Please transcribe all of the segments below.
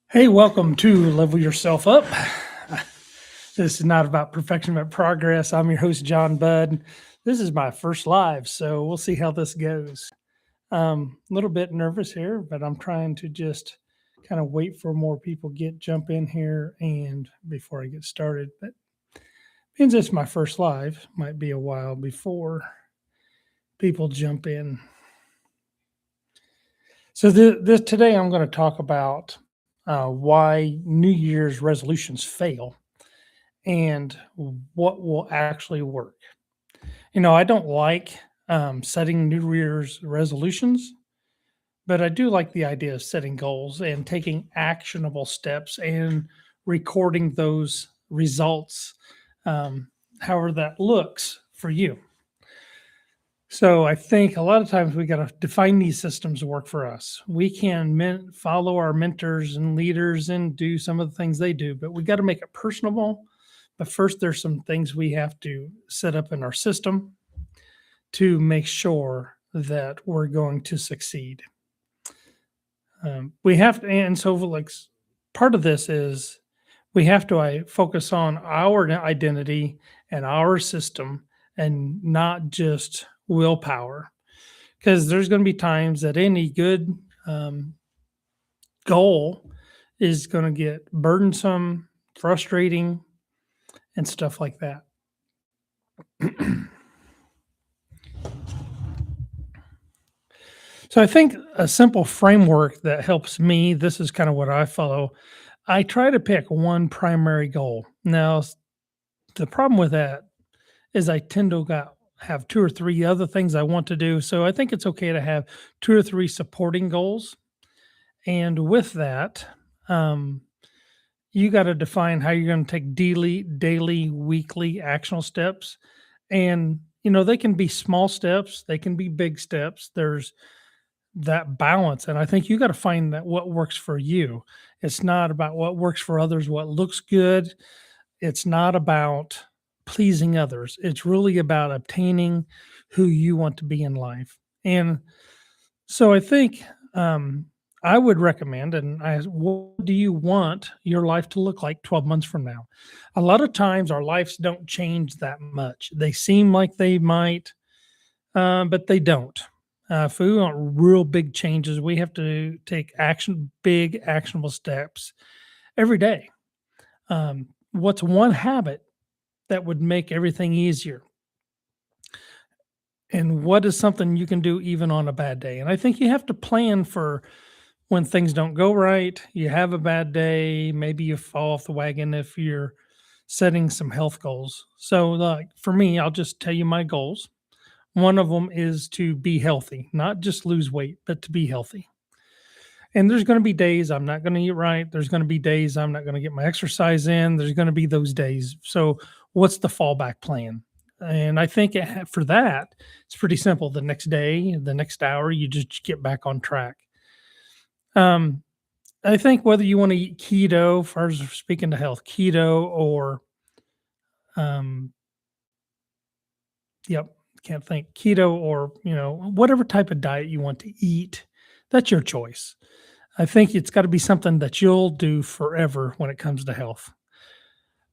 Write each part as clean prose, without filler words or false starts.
Hey, welcome to Level Yourself Up. This is not about perfection, but progress. I'm your host, John Budd. This is my first live, so we'll see how this goes. A little bit nervous here, but I'm trying to just kind of wait for more people jump in here and before I get started. But since it's my first live, might be a while before people jump in. So this today I'm going to talk about why New Year's resolutions fail and what will actually work. I don't like setting New Year's resolutions, but I do like the idea of setting goals and taking actionable steps and recording those results, however that looks for you. So I think a lot of times we got to define these systems to work for us. We can follow our mentors and leaders and do some of the things they do, but we got to make it personable. But first, there's some things we have to set up in our system to make sure that we're going to succeed. We have to, and so part of this is we have to focus on our identity and our system and not just willpower, because there's going to be times that any good um, goal is going to get burdensome, frustrating, and stuff like that. So I think a simple framework that helps me, this is kind of what I follow. I try to pick one primary goal. Now, the problem with that is I tend to have two or three other things I want to do. So I think it's okay to have two or three supporting goals. And with that, um, you got to define how you're going to take daily, weekly actionable steps. And, they can be small steps, they can be big steps. There's that balance. And I think you got to find that what works for you. It's not about what works for others, what looks good. It's not about pleasing others. It's really about obtaining who you want to be in life. And so I think I would recommend, and what do you want your life to look like 12 months from now? A lot of times our lives don't change that much. They seem like they might, but they don't. If we want real big changes, we have to take big actionable steps every day. What's one habit that would make everything easier? And what is something you can do even on a bad day? And I think you have to plan for when things don't go right. You have a bad day, maybe you fall off the wagon if you're setting some health goals. So, like for me, I'll just tell you my goals. One of them is to be healthy, not just lose weight, but to be healthy. And there's going to be days I'm not going to eat right. There's going to be days I'm not going to get my exercise in. There's going to be those days. So, what's the fallback plan? And I think for that, it's pretty simple. The next day, the next hour, you just get back on track. Um, I think whether you want to eat keto, far as speaking to health, keto or, um, yep, can't think keto or, whatever type of diet you want to eat, that's your choice. I think it's got to be something that you'll do forever when it comes to health.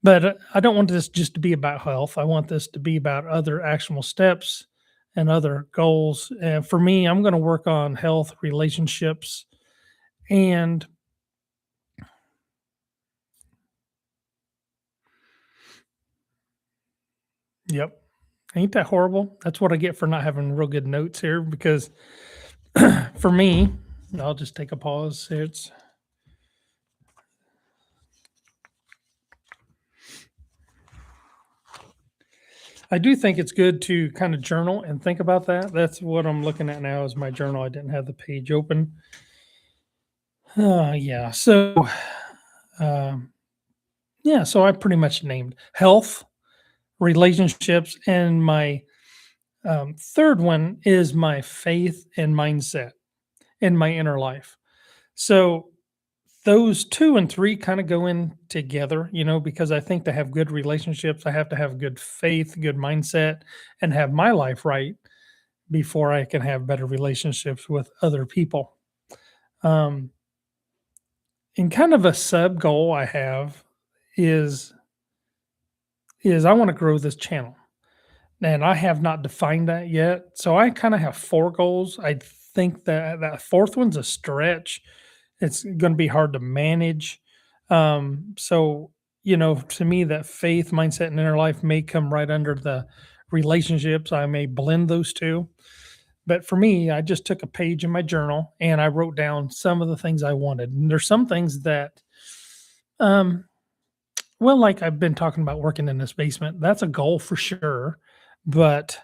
But I don't want this just to be about health. I want this to be about other actionable steps and other goals. And for me, I'm going to work on health, relationships, and yep. Ain't that horrible? That's what I get for not having real good notes here because for me, I'll just take a pause. I do think it's good to kind of journal and think about that. That's what I'm looking at now is my journal. I didn't have the page open. Yeah. Um, yeah. So I pretty much named health, relationships, and my third one is my faith and mindset in my inner life. So those 2 and 3 kinda go in together, because I think to have good relationships, I have to have good faith, good mindset, and have my life right before I can have better relationships with other people. Um, And kind of a sub goal I have is I want to grow this channel. And I have not defined that yet. So I kind of have four goals. I think that that fourth one's a stretch. It's going to be hard to manage. So, to me, that faith, mindset, and inner life may come right under the relationships. I may blend those two. But for me, I just took a page in my journal and I wrote down some of the things I wanted. And there's some things that, um, well, like I've been talking about working in this basement, that's a goal for sure. But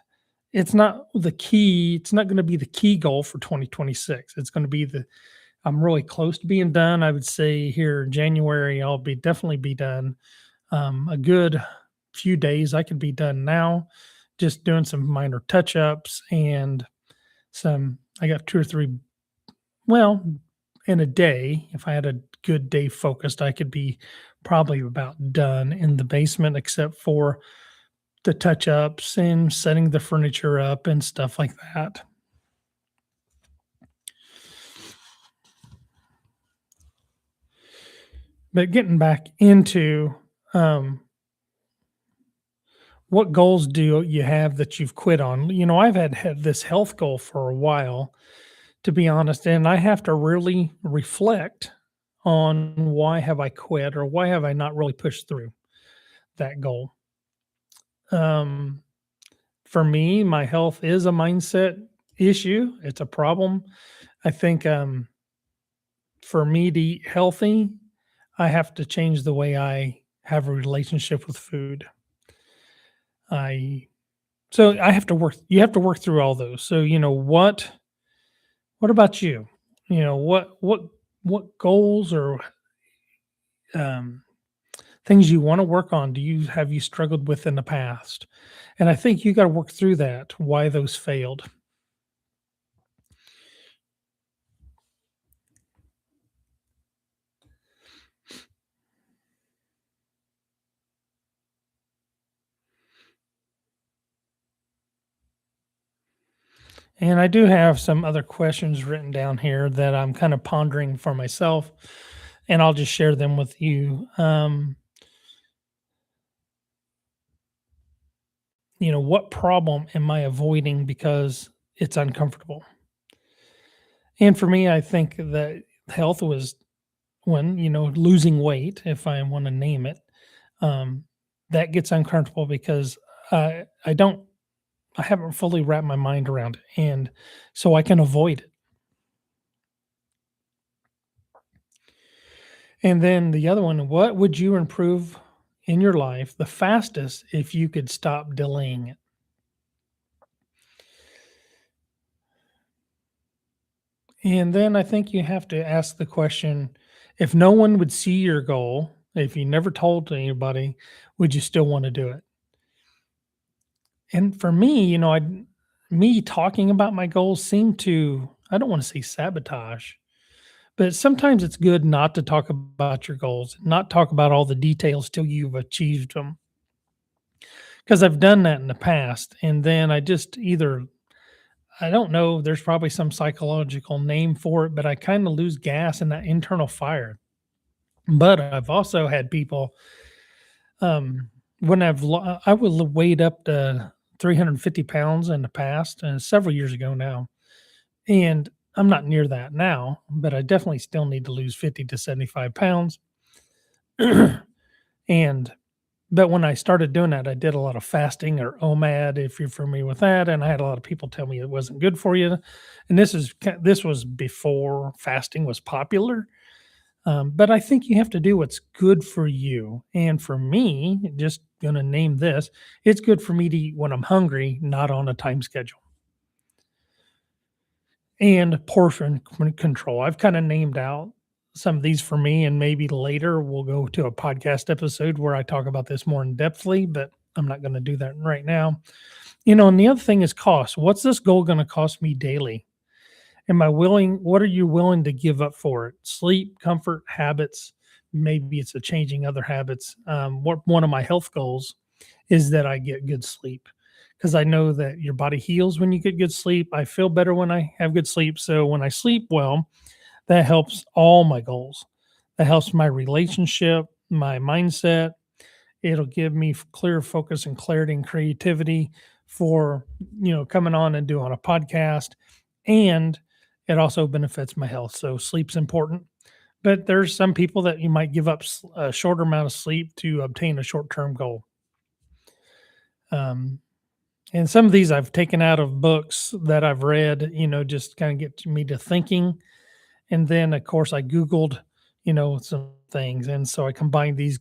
it's not the key. It's not going to be the key goal for 2026. It's going to be I'm really close to being done. I would say here in January, I'll be definitely be done. A good few days, I could be done now, just doing some minor touch ups and I got two or three, well, in a day, if I had a good day focused, I could be probably about done in the basement, except for the touch ups and setting the furniture up and stuff like that. But getting back into what goals do you have that you've quit on? I've had this health goal for a while, to be honest, and I have to really reflect on why have I quit or why have I not really pushed through that goal. Um, for me, my health is a mindset issue. It's a problem. I think for me to eat healthy, I have to change the way I have a relationship with food. I so I have to work you have to work through all those. So, what about you? What goals or um things you want to work on have you struggled with in the past? And I think you got to work through that, why those failed. And I do have some other questions written down here that I'm kind of pondering for myself, and I'll just share them with you. What problem am I avoiding because it's uncomfortable? And for me, I think that health was when, losing weight, if I want to name it, um, that gets uncomfortable because I don't, I haven't fully wrapped my mind around it. And so I can avoid it. And then the other one, what would you improve in your life the fastest if you could stop delaying it? And then I think you have to ask the question, if no one would see your goal, if you never told anybody, would you still want to do it? And for me, me talking about my goals seem to, I don't want to say sabotage, but sometimes it's good not to talk about your goals, not talk about all the details till you've achieved them. Because I've done that in the past. And then I just either, I don't know, there's probably some psychological name for it, but I kind of lose gas in that internal fire. But I've also had people, when I was weighed up to 350 pounds in the past, several years ago now. And I'm not near that now, but I definitely still need to lose 50 to 75 pounds. And but when I started doing that, I did a lot of fasting or OMAD, if you're familiar with that. And I had a lot of people tell me it wasn't good for you. And this was before fasting was popular. But I think you have to do what's good for you. And for me, just gonna name this, it's good for me to eat when I'm hungry, not on a time schedule. And portion control. I've kinda named out some of these for me, and maybe later we'll go to a podcast episode where I talk about this more in depthly, but I'm not gonna do that right now. And the other thing is cost. What's this goal gonna cost me daily? Am I willing what are you willing to give up for it? Sleep, comfort, habits, maybe it's a changing other habits. What one of my health goals is that I get good sleep because I know that your body heals when you get good sleep. I feel better when I have good sleep. So when I sleep well, that helps all my goals. That helps my relationship, my mindset. It'll give me clear focus and clarity and creativity for, coming on and doing a podcast. And it also benefits my health. So sleep's important. But there's some people that you might give up a shorter amount of sleep to obtain a short-term goal. Um, and some of these I've taken out of books that I've read, just kind of get me to thinking. And then, of course, I Googled, some things. And so I combined these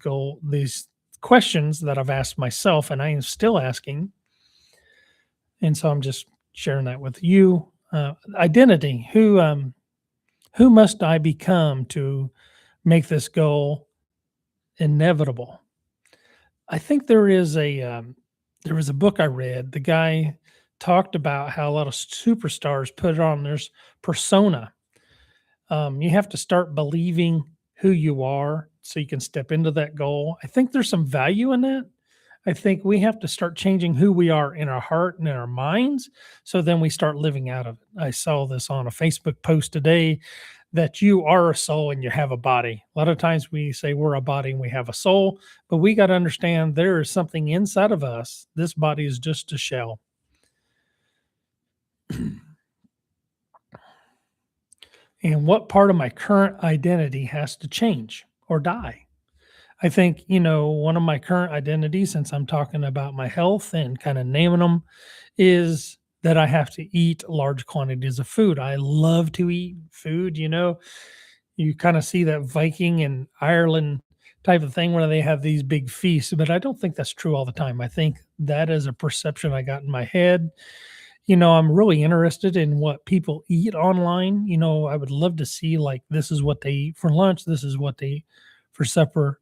questions that I've asked myself and I am still asking. And so I'm just sharing that with you. Identity. Who must I become to make this goal inevitable? I think there was a book I read. The guy talked about how a lot of superstars put it on their persona. You have to start believing who you are so you can step into that goal. I think there's some value in that. I think we have to start changing who we are in our heart and in our minds. So then we start living out of it. I saw this on a Facebook post today that you are a soul and you have a body. A lot of times we say we're a body and we have a soul, but we got to understand there is something inside of us. This body is just a shell. And what part of my current identity has to change or die? I think, one of my current identities, since I'm talking about my health and kind of naming them, is that I have to eat large quantities of food. I love to eat food. You kind of see that Viking and Ireland type of thing where they have these big feasts, but I don't think that's true all the time. I think that is a perception I got in my head. I'm really interested in what people eat online. I would love to see, like, this is what they eat for lunch, this is what they eat for supper.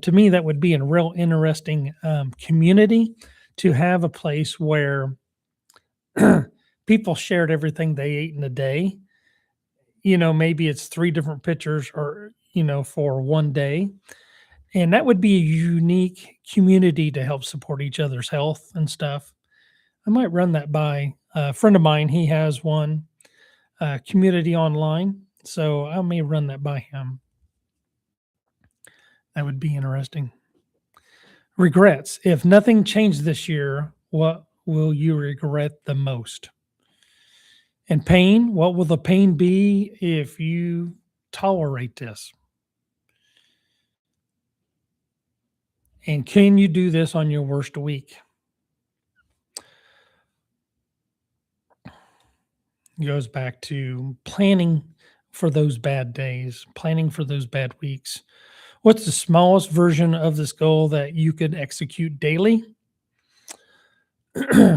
To me, that would be a real interesting community to have a place where people shared everything they ate in a day. Maybe it's three different pictures or, for one day. And that would be a unique community to help support each other's health and stuff. I might run that by a friend of mine. He has one community online. So I may run that by him. That would be interesting. Regrets. If nothing changed this year, what will you regret the most? And pain. What will the pain be if you tolerate this? And can you do this on your worst week? It goes back to planning for those bad days, planning for those bad weeks. What's the smallest version of this goal that you could execute daily?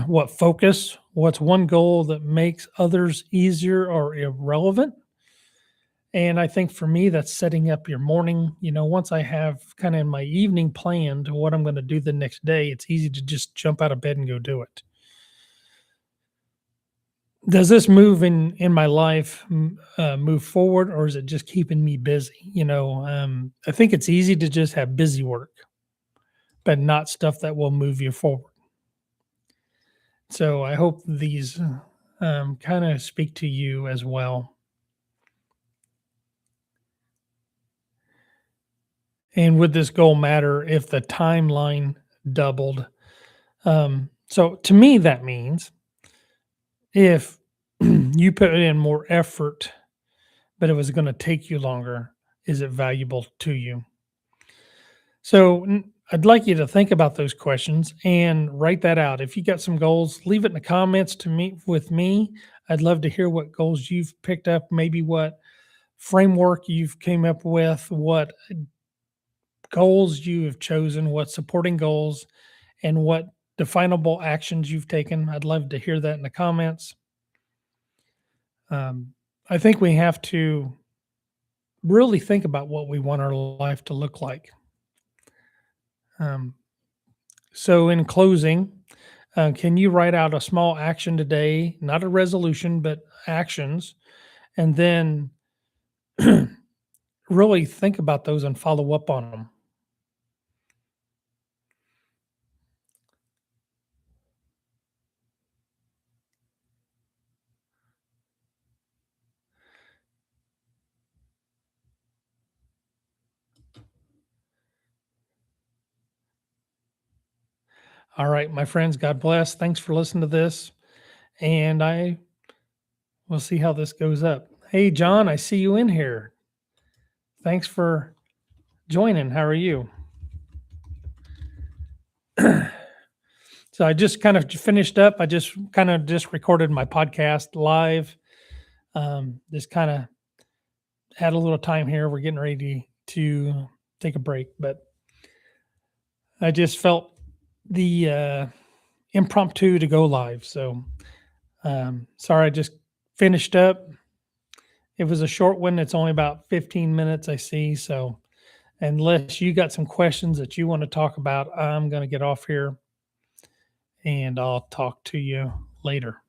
What focus? What's one goal that makes others easier or irrelevant? And I think for me, that's setting up your morning. Once I have kind of in my evening planned what I'm going to do the next day, it's easy to just jump out of bed and go do it. Does this move in my life move forward, or is it just keeping me busy? I think it's easy to just have busy work, but not stuff that will move you forward. So I hope these kind of speak to you as well. And would this goal matter if the timeline doubled? So to me, that means if you put in more effort, but it was going to take you longer, is it valuable to you? So I'd like you to think about those questions and write that out. If you got some goals, leave it in the comments to me with me. I'd love to hear what goals you've picked up, maybe what framework you've came up with, what goals you have chosen, what supporting goals, and what definable actions you've taken. I'd love to hear that in the comments. Um, I think we have to really think about what we want our life to look like. Um, so, in closing, can you write out a small action today, not a resolution, but actions, and then really think about those and follow up on them? All right, my friends, God bless. Thanks for listening to this. And I will see how this goes up. Hey, John, I see you in here. Thanks for joining. How are you? So I just kind of finished up. I just recorded my podcast live. Just kind of had a little time here. We're getting ready to take a break, but I just felt the impromptu to go live. So sorry, I just finished up. It was a short one. It's only about 15 minutes, I see. So unless you got some questions that you want to talk about, I'm going to get off here and I'll talk to you later.